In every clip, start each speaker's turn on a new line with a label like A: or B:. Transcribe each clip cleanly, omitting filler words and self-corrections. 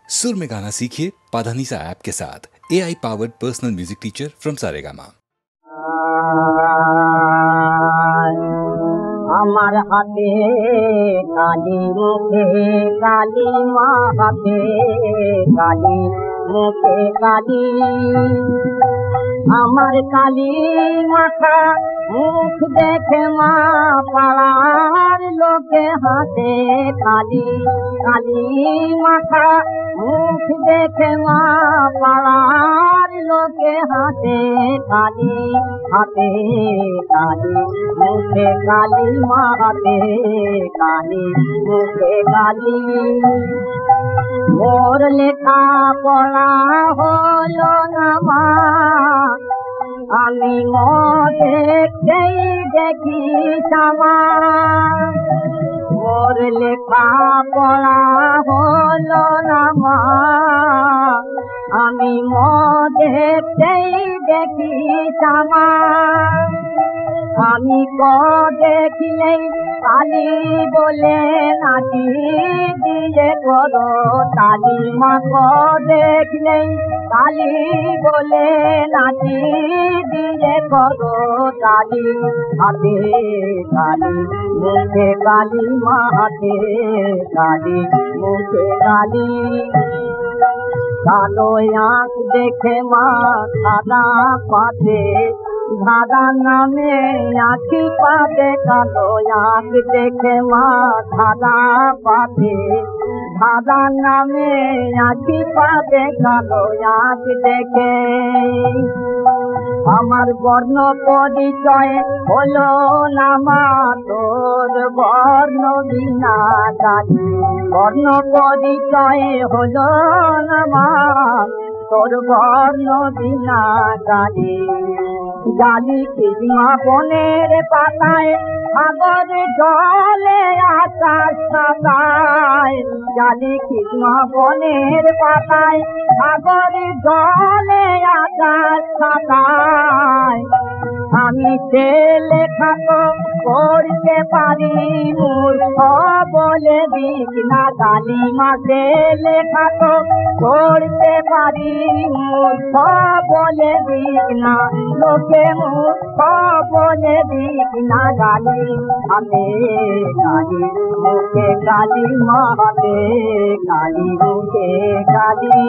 A: सुर में गाना सीखिए पाधानीसा ऐप के साथ। AI powered personal music teacher from Saregama.
B: আমার হাতে কালি মুখে কালি মা হাতে কালি মুখে কালি আমার কালি মাথা মুখ দেখে মা পাড়ার লোকে হাতে কালি কালি মাথা মুখ দেখে মা পাড়ার লোকে হাতে কালি হাতে কালি মুখে কালি মা হাতে কালি মুখে কালি মোর লেখা পড়া হলো না মা আমি দেখতেই দেখি সামা মোর লেখা পড়া হলো না মা আমি দেখতেই দেখি সামা আমি দেখলেই কালি বলে নাচি দিয়ে করো তালি মা দেখলেই কালি বলে নাচি দিয়ে করো তালি হাতে কালি মুখে কালি মা হাতে কালি মুখে কালি কালো আঁখ দেখে মা সাদা পাতে ধাঁধা নামে আঁখি পাতে কালো আঁখ দেখে মা ধাঁধা পাতে ধাঁধা নামে আঁখি পাতে কালো আঁখ দেখে আমার বর্ণ পরিচয় হলো না মা তোর বর্ণ বিনা জানি বর্ণ পরিচয় হলো না মা তোর বর্ণ বিনা জানি জালি কৃষ্ণা বনের পাতায় সাগর জলে আকাশ সাতায় জালি কৃষ্ণা বনের পাতায় সাগর জলে আকাশ সাতায় আমি সে লেখা তো পড়তে পারি মূর্খ বলে দিক না কালী মাসে লেখা তো পড়তে পারি মূর্খ বলে দিক না লোকে মূর্খ বলে দিক না কালী হাতে কালী মুখে কালী মা হাতে কালী মুখে কালী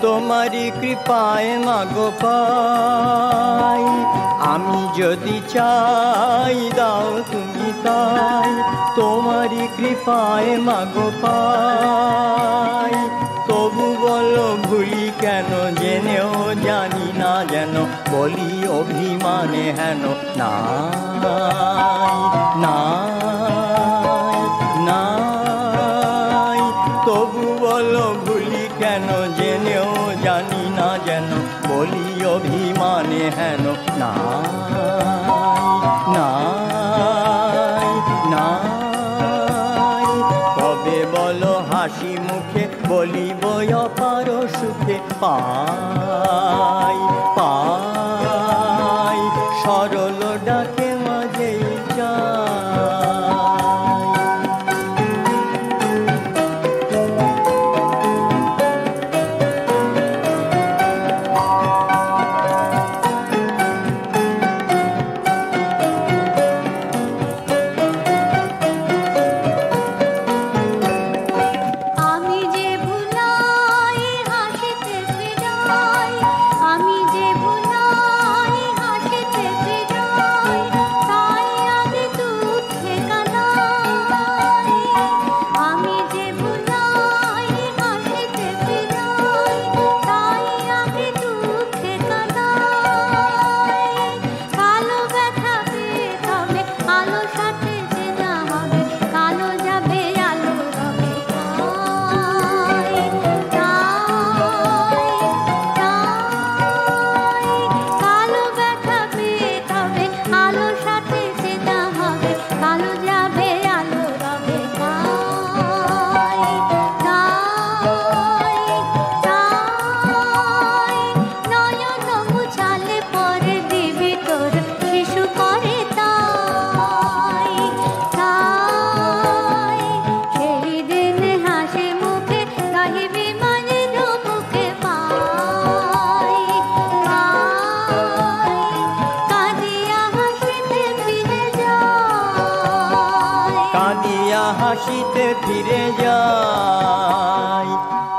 C: তোমারি কৃপায় মাগো পাই আমি যদি চাই দাও তুমি তাই তোমারি কৃপায় মাগো পাই তবু বলো ভুলি কেন জেনেও জানি না যেন বলি অভিমানে হেন নাই নাই নাই তবু বলো ভুলি কেন জেনেও জানি না যেন বলি অভিমানে হেন নাই নাই তবে বলো হাসি মুখে বলিব অপার সুখে পাই পাই সরল ডাকে মাঝেই
D: আমি যে ভুলাই
C: হাসিতে ফিরে যায়,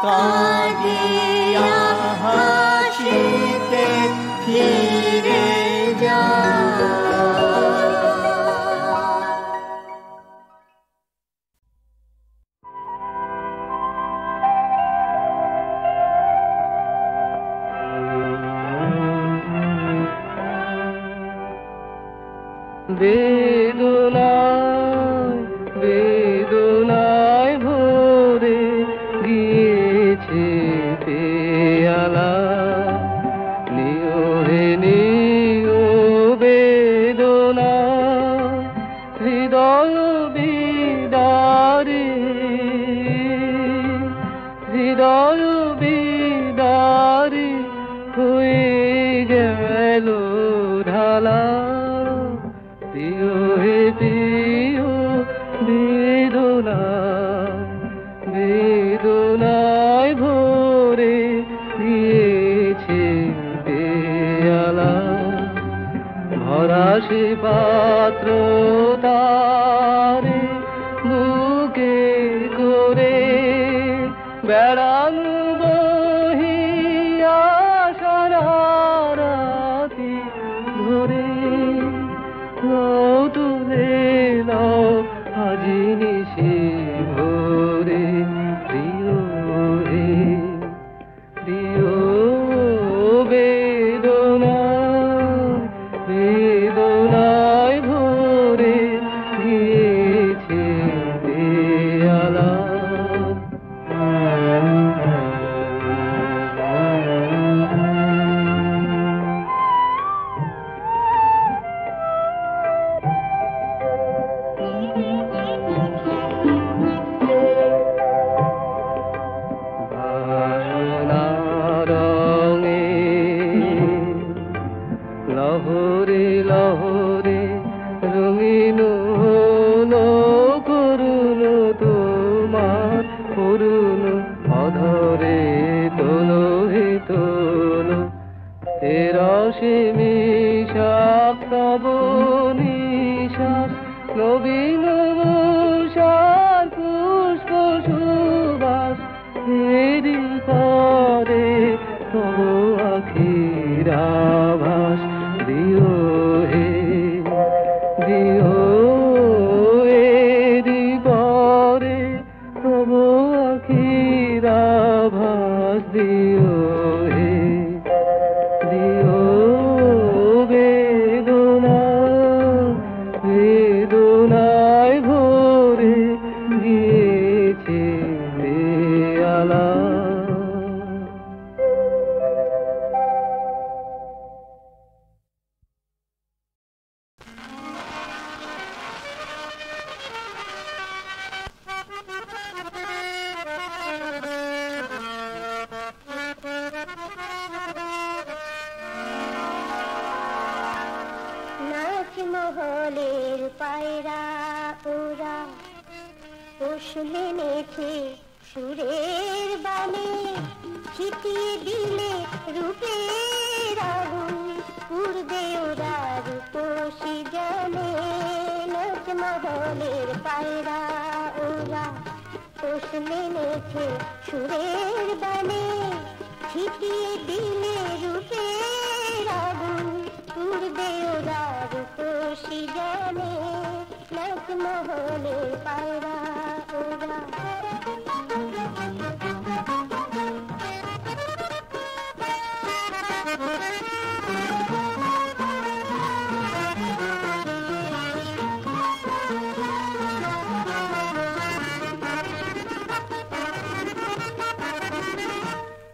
C: কাঁদিয়া হাসিতে ফিরে যায়।
D: বেদনায় বেদনায় ভরে গিয়েছে পেয়ালা, নিও হে নিও বেদনা হৃদয় বিদারে, হৃদয় বিদারে হয়ে গেল ঢালা। প্রিয় হে প্রিয় বেদনা বেদনায় ভরে গিয়েছে পেয়ালা, ভরা সে পাত্র তারে বুকে করে বেড়ানো বহিয়া সারা রাতি ধরে। তুলে নাও আজি নিশি ভোরে, প্রিয় হে প্রিয় বেদনা বেদনায় ভরে গিয়েছে পেয়ালা। লহরে লহরে রঙিন করুন তোমার করুন অধরে তোলো হে তোলো, রসে মিশাক্তব নিশ্বাস নবীন মুষার পুষ্প সুবাস, এরি পরে তব আখির আভাস। দিও হে দিও এরি পরে তব আখির আভাস, দিও হে দিও বেদনা বেদনায় ভরে গিয়েছে পেয়ালা।
B: মহলের পায়রা ওরা পোষ মেনেছে সুরের বানে, ছিটিয়ে দিলে রূপের আগুন উড়বে ওরা রূপসী জানে। নাচ মহলের পায়রা ওরা পোষ মেনেছে সুরের বানে, ছিটিয়ে দিলে রূপের আগুন উড়বে ওরা রূপসী জানে। নাচ মহলের পায়রা ওরা।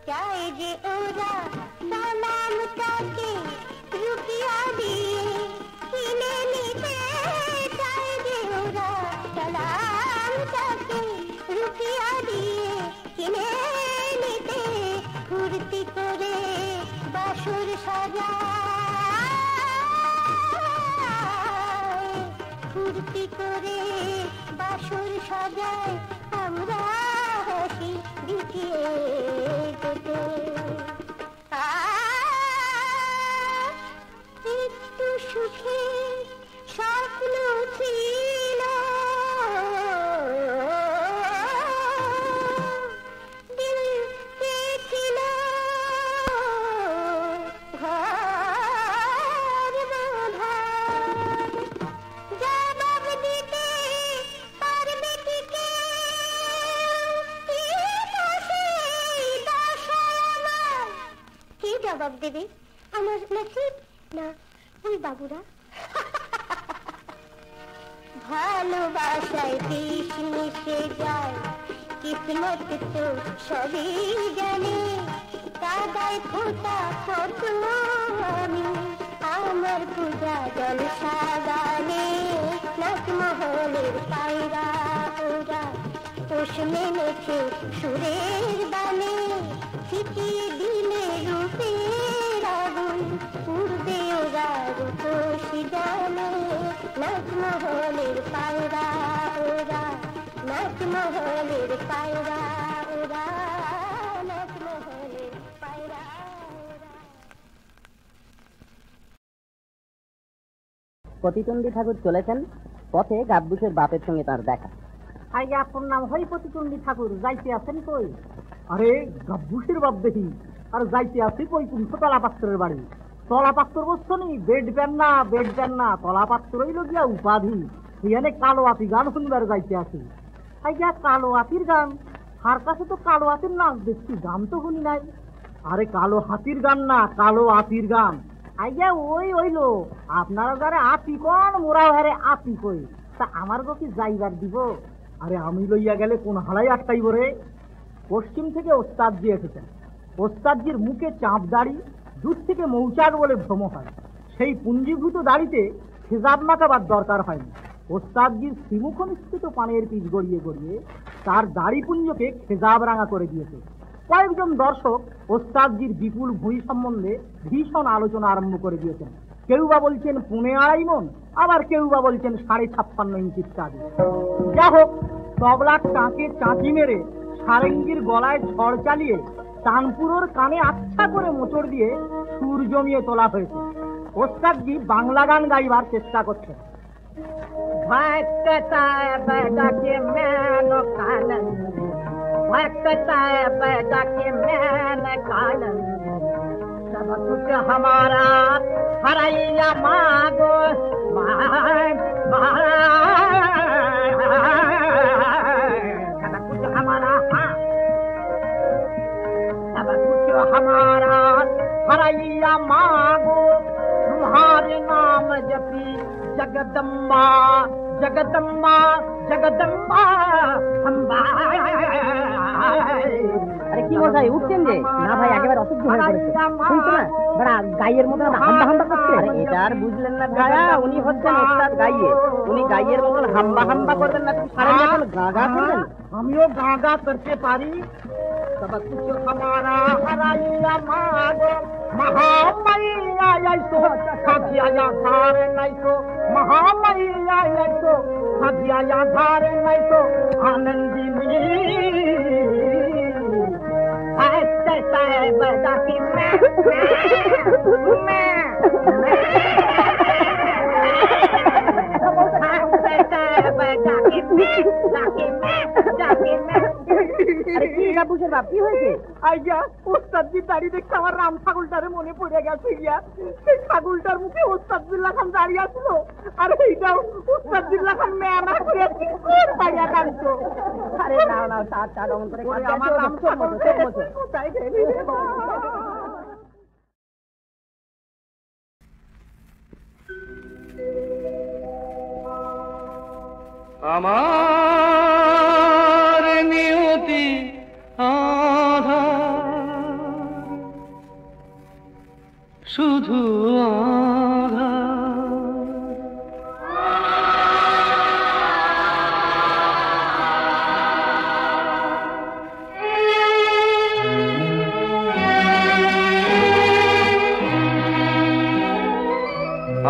B: চায় যে ওরা সালাম তাকে রুপিয়া দিয়ে কিনে নিতে, চায় যে ওরা সালাম তাকে রুপিয়া দিয়ে কিনে নিতে, ফুর্তি করে বাসর সাজায়, ফুর্তি করে বাসর সাজায়, আমরা হাসি দিকে যেতে। একটু সুখে স্বপ্ন ছিল
E: জবাব দেবে? আমার নসিব না ওই বাবুরা? ভালোবাসায় বিষ মিশে যায়, কিসমত তো সবই জানে, কাদায় ফোটা ফোটলো আমি, আমার পূজা জলসা গানে, নাচমহলের পায়রা ওরা পোষ মেনেছে সুরের বানে, ছিটিয়ে দিলে রূপের আগুন, উড়বে ওরা রূপসী জানে, নাচমহলের পায়রা ওরা, নাচমহলের পায়রা ওরা, নাচমহলের পায়রা ওরা।
F: প্রতিদ্বন্দ্বী ঠাকুর চলেছেন, পথে গাব্বুসের বাপের সঙ্গে তার দেখা।
B: আইয়া আপনার নাম হয় প্রতিদ্বন্দ্বী ঠাকুর, যাইতে আছেন কই?
D: আরে গাব্বুসের বাপ দেখি, আর যাইতে আছি কই কুমছো তলাপাত্রের বাড়ি। তলাপাত্র বসছো নি, বেড প্যান না, তলাপাত্রই লগিয়া উপাধি। এখানে কালো আতি গান শুনবার যাইতে আছি। আইয়া কালো আতির গান, তার কাছে তো কালো হাতির নাচ দেখছি, গান তো শুনি নাই। আরে কালো হাতির গান না, কালো আতির গান। আইয়া ওই ওইলো, আপনারা যারা আতি কোন মোরা হারে আতি কই, তা আমার গো কি যাইবার দিব? আরে আমি লইয়া গেলে কোন হালাই আটকাইব রে? পশ্চিম থেকে ওস্তাদজি এসেছেন। ওস্তাদজির মুখে চাপ দাড়ি, দূর থেকে মৌচাক বলে ভ্রম হয়। সেই পুঞ্জীভূত দাড়িতে খেজাব মাখাবার দরকার হয়নি। ওস্তাদজির শ্রীমুখ নিশ্চিত পানের পিচ গড়িয়ে গড়িয়ে তার দাড়ি পুঞ্জকে খেজাব রাঙা করে দিয়েছে। কয়েকজন দর্শক ওস্তাদজির বিপুল ভুঁড়ি সম্বন্ধে ভীষণ আলোচনা আরম্ভ করে দিয়েছেন। কেউ বা বলছেন 2.5 মণ, আবার কেউ বা বলছেন 56.5 ইঞ্চি ইত্যাদি। যা হোক, তবলার টাঁকে চাঁচি মেরে সারেঙ্গির গলায় ঝড় চালিয়ে তানপুরোর কানে আচ্ছা করে মোচড় দিয়ে সুর জমিয়ে তোলা হয়েছে। ওস্তাদজি বাংলা গান গাইবার চেষ্টা করছেন। सब कुछ हमारा हरैया मागो सब कुछ हमारा, सब कुछ हमारा हरैया मागो, तुम्हारे नाम जपी जगदम्बा जगदम्बा जगदम्बा अम्बा।
F: আরে কি মশাই উঠছেন যে? না ভাই, একেবারে অসহ্য হয়ে পড়েছে। শুনছো না বড়া গাইয়ের মতন হাম্বা হাম্বা করছে। আরে এটা আর বুঝলেন না গায়া, উনি হচ্ছেন ওস্তাদ গাইয়ে। উনি গাইয়ের মতন হাম্বা হাম্বা করবেন না, তুমি সারা যখন গা গা করবেন।
D: আমিও গা গা করতে পারি। सब कुछ हमारा हरैया मागो, महामैया आइसो खादिया धार नैसो, महामैया आइसो खादिया धार नैसो, आनंदिनी ऐसे साहेब जाके मैं
F: কি হয়েছে?
D: আইয়া ওস্তাদজি দাঁড়িয়ে দেখতে আমার রাম ছাগলটারে মনে পড়ে গেছে। গিয়া সেই ছাগলটার মুখে ওস্তাদুল্লাহ খান দাঁড়িয়ে আসলো, আর এইটাও ওস্তাদুল্লাহ খান মেয়ানা করে পাইয়া কাঁদতো।
F: আরে নাও নাও, তার অমন করে
D: আমার রাম ছাগল কোথায় গেলি? আমার নিয়তি আধার, শুধু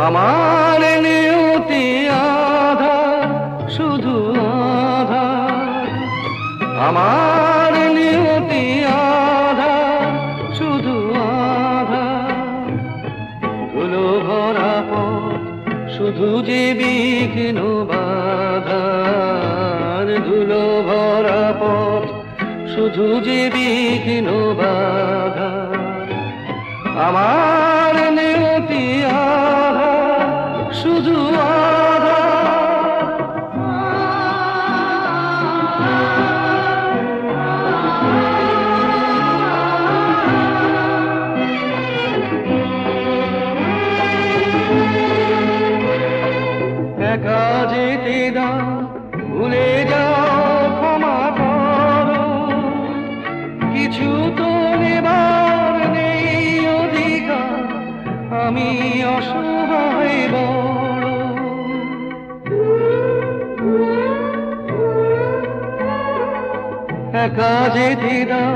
D: আমার নিয়তি আধার, শুধু আধার। আমার নিয়তি আধার, শুধু আধার। ধুলো ভরা পথ, শুধু যে বিঘ্ন বাধার। ধুলো ভরা পথ, শুধু যে বিঘ্ন বাধার। আমার নিয়তি আধার, শুধু আধার।
G: ভুলে যাও ক্ষমা করো, কিছু তো নেবার নেই অধিকার, আমি অসহায় বড়। একা যেতে দাও,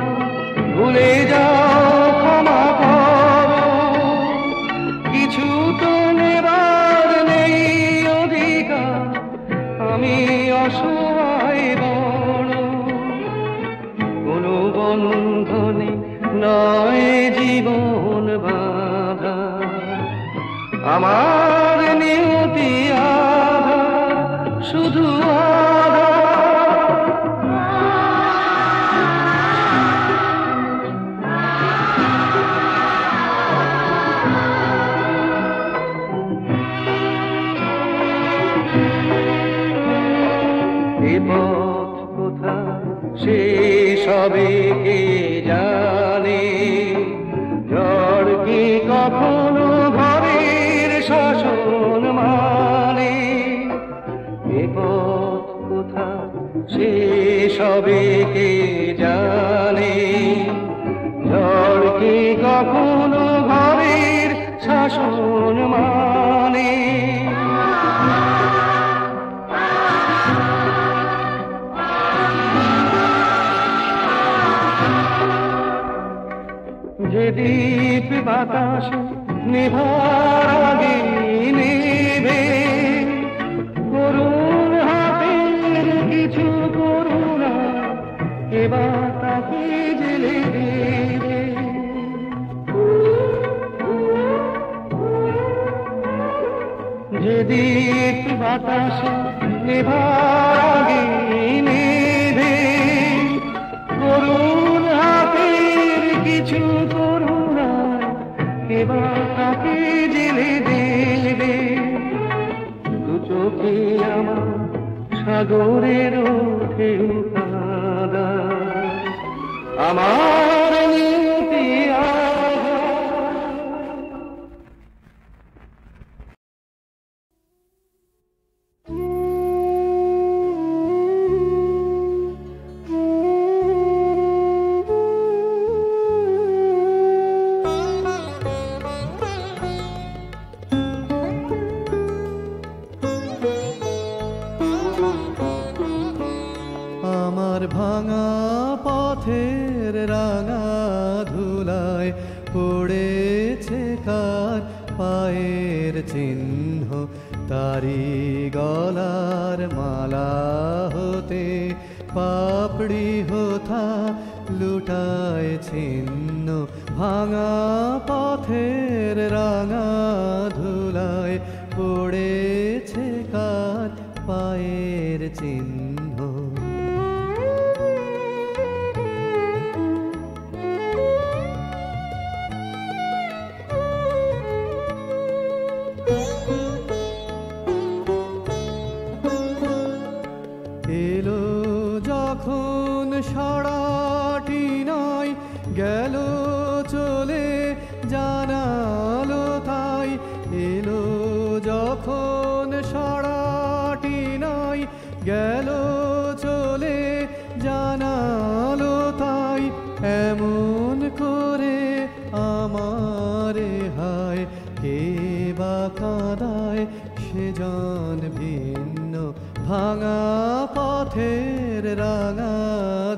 G: ভুলে যাও ক্ষমা করো, কিছু তো নেবার নেই অধিকার, আমি অসহায় বড়। কোনো বন্ধনে নয় জীবন বাঁধা, আমার নিয়তি আধা, শুধু আধা। এ পথ কোথায় শেষ হবে কে জানে, ঝড় কি কখনো ঘরের শাসন মানে। এ পথ কোথায় শেষ হবে কে জানে, ঝড় কি কখনো ঘরের শাসন মানে। যে দীপ বাতাসে নিভার আগে নেবে, করুণ হাতের কিছু করুণা এবার তাকে জেলে দেবে। যে দীপ বাতাসে নিভার আগে নেবে, করুণ হাতের কিছু করুণা এবার তাকে জেলে দেবে। দু চোখে আমার সাগরের ঢেউ কাঁদা, আমার নিয়তি আধা।
H: আমার ভাঙা পথের রাঙা ধুলায় পড়েছে কার পায়ের চিহ্ন, তারি গলার মালা হতে পাপড়ি হোথা লুটায় ছিন্ন। ভাঙা পথের রাঙা ধুলায় পড়েছে কার পায়ের চিহ্ন। এলো যখন সারাটি নয়, গেল চলে জানালো তাই। এলো যখন সারাটি নয়, গেল চলে জানালো তাই। এমন করে আমারে হায় কে বা কাঁদায়, সে জন ভিন্ন। ভাঙা পথের রাঙা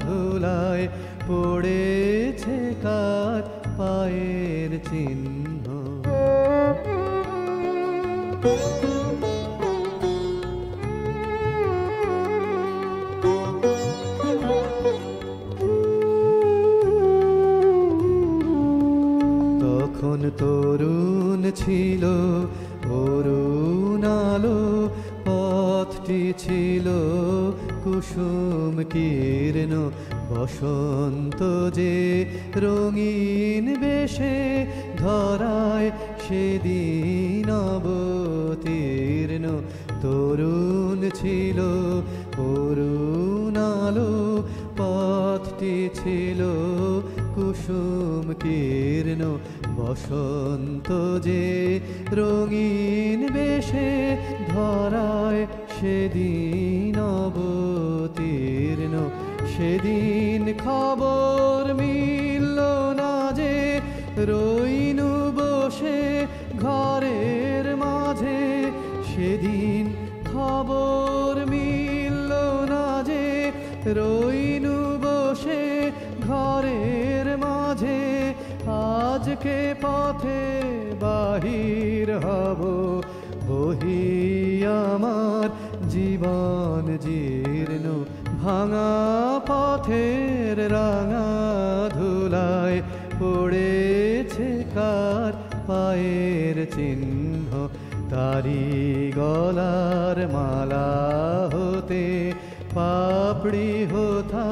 H: ধুলায় পড়েছে কার পায়ের চিহ্ন। তখন তরুণ ছিল অরুণ আলো, পথটি ছিল কুসুম কীর্ণ। বসন্ত যে রঙিন বেশে ধরায় সেদিন অবতীর্ণ। তরুণ ছিল অরুণ আলো, পথটি ছিল কুসুম কীর্ণ। বসন্ত যে রঙিন বেশে ধরায় সেদিন অবতীর্ণ সেদিন খবর মিলল না যে রইনু বসে ঘরের মাঝে সেদিন খবর মিলল না যে রইনু বসে ঘরের মাঝে আজকে পথে বাহির হব বহি আমার জীবন জীর্ণ ভাঙা পথের রাঙা ধুলায় পড়েছে কার পায়ের চিহ্ন তারি গলার মালা হতে পাপড়ি হোথা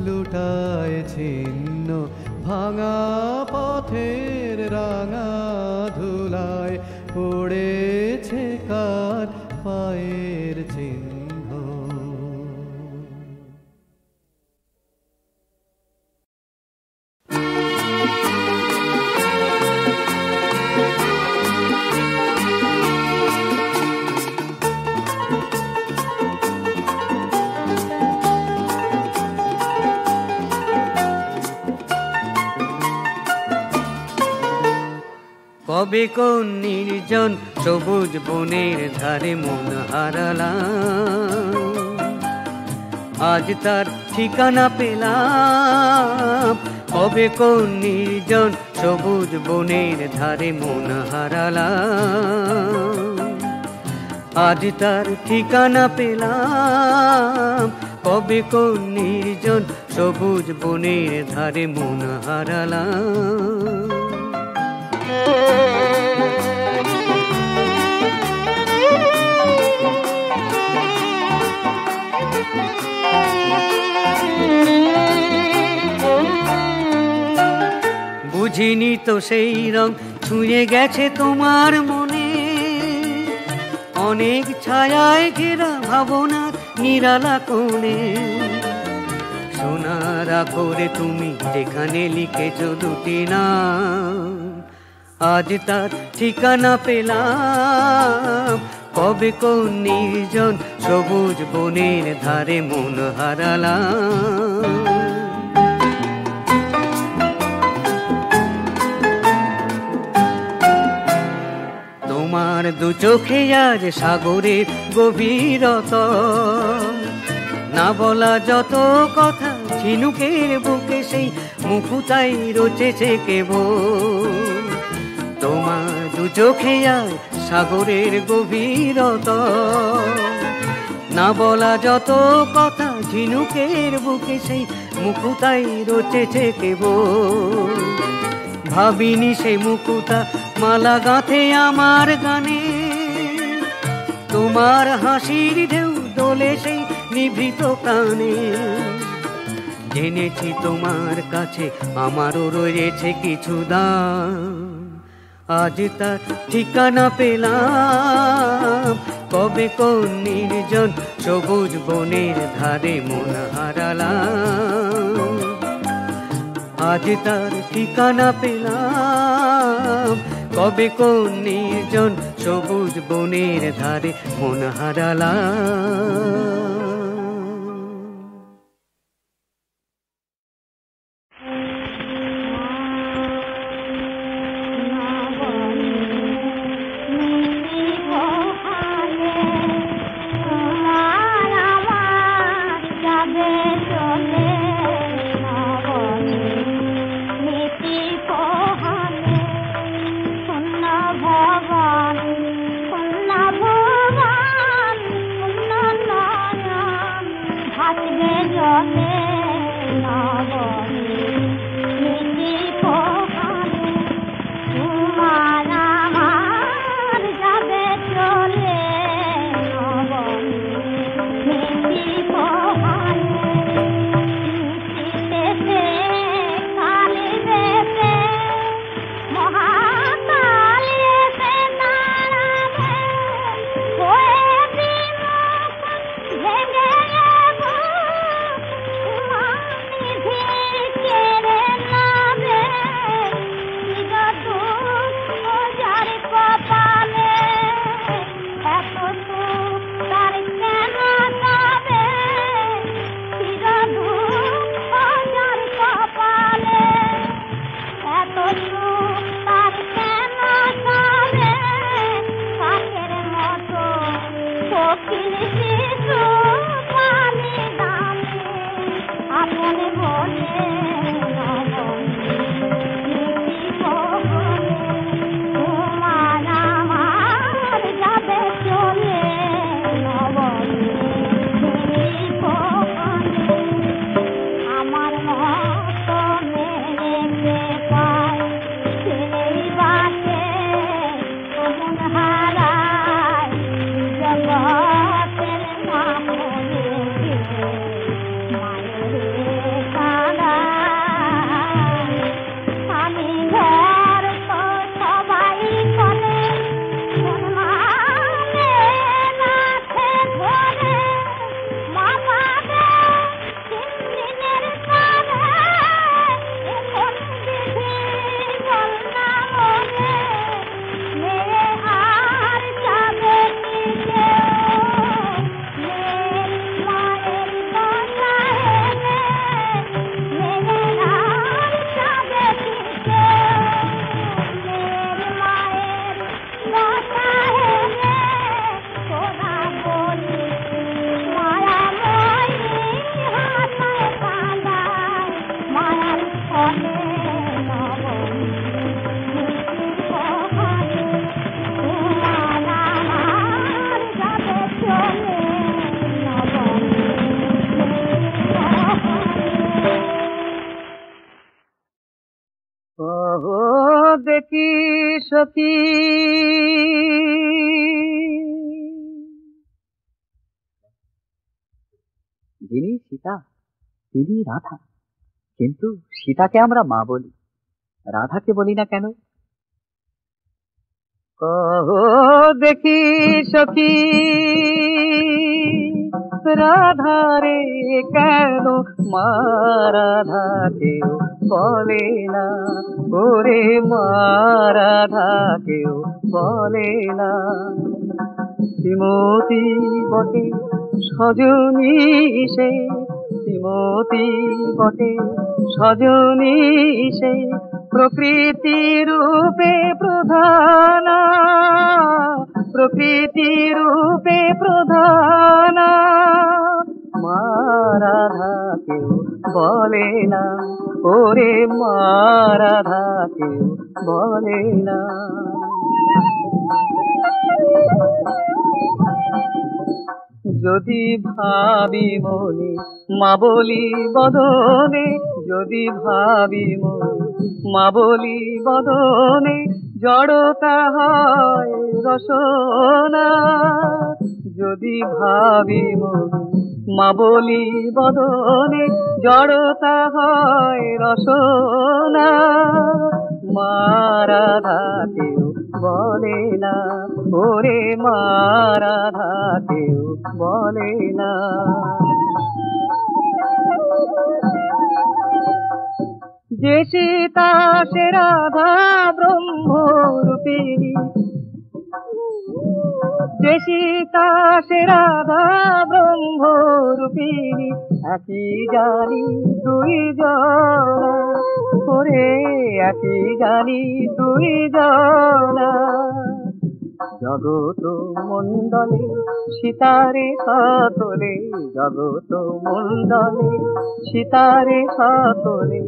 H: লুটায় ছিন্ন ভাঙা পথের রাঙা ধুলায় পড়েছে কার পায়ের চিহ্ন।
I: কবে কোন নির্জন সবুজ বনের ধারে মন হারালাম আজ তার ঠিকানা পেলাম কবে কোন নির্জন সবুজ বনের ধারে মন হারালাম আজ তার ঠিকানা পেলাম কবে কোন নির্জন সবুজ বনের ধারে মন হারালাম। বুঝিনি তো সেই রং ছুঁয়ে গেছে তোমার মনে অনেক ছায়ায় ঘেরা ভাবনার নিরালা কোণে সোনার আখরে তুমি যেখানে লিখেছ দুটি নাম আজ তার ঠিকানা পেলাম কবে কোন নির্জন সবুজ বনের ধারে মন হারালাম। তোমার দু চোখে আজ সাগরের গভীরতা না বলা যত কথা ঝিনুকের বুকে সেই মুখটাই রচেছে কেবল তোমার দু চোখে আজ সাগরের গভীরতা না বলা যত কথা ঝিনুকের বুকে সেই মুখটাই রচেছে কেবল ভাবিনি সেই মুকুতা মালা গাঁথে আমার গানে তোমার হাসির ঢেউ দোলে সেই নিভৃত প্রাণে জেনেছি তোমার কাছে আমারও রয়েছে কিছু দাম আজ তার ঠিকানা পেলাম কবে কোন নির্জন সবুজ বনের ধারে মন হারালাম আজ তার ঠিকানা পেলাম কবে কোন নির্জন সবুজ বনের ধারে মন হারালাম।
F: সখী যিনি সীতা তিনি রাধা, কিন্তু সীতাকে আমরা মা বলি, রাধাকে বলি না কেন? কহো দেখি সখী রাধারে কেন মা রাধাকেও বলে না, ওরে মা রাধাকেও বলে না। শ্রীমতী বটে সজনী সে, শ্রীমতী বটে সজনী সে, প্রকৃতি রূপে প্রধানা, প্রকৃতি রূপে প্রধানা। মা রাধাকেও বলে না, ওরে মা রাধাকেও বলে না। যদি ভাবি মনে মা বলি বদনে, যদি ভাবি মনে মা বলি বদনে, জড়তা হয় রসনা। যদি ভাবি মনে মা বলি বদনে, জড়তা হয় রসনা। মা রাধাকেও বলে না, ওরে মা রাধাকেও বলে না। যে সীতা সে রাধা ব্রহ্মরূপিণী, যে সীতা সে রাধা ব্রহ্মরূপিণী, একই জানি দুই জনা, ওরে একই জানি দুই জনা। জগত মণ্ডলে সীতারে সতলে, জগত মণ্ডলে সীতারে সতলে,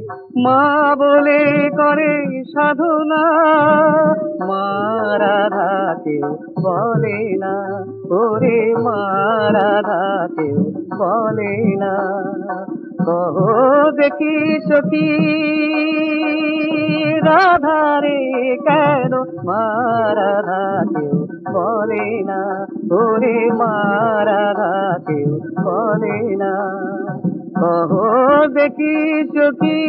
F: মা বলে করে সাধনা। মা রাধাকেও বলে না, ওরে মা রাধাকেও বলে না। কহো দেখি সখী রাধারে কেন মা রাধাকেও বলে না, ওরে মা রাধাকেও বলে না। কহো দেখি সখী।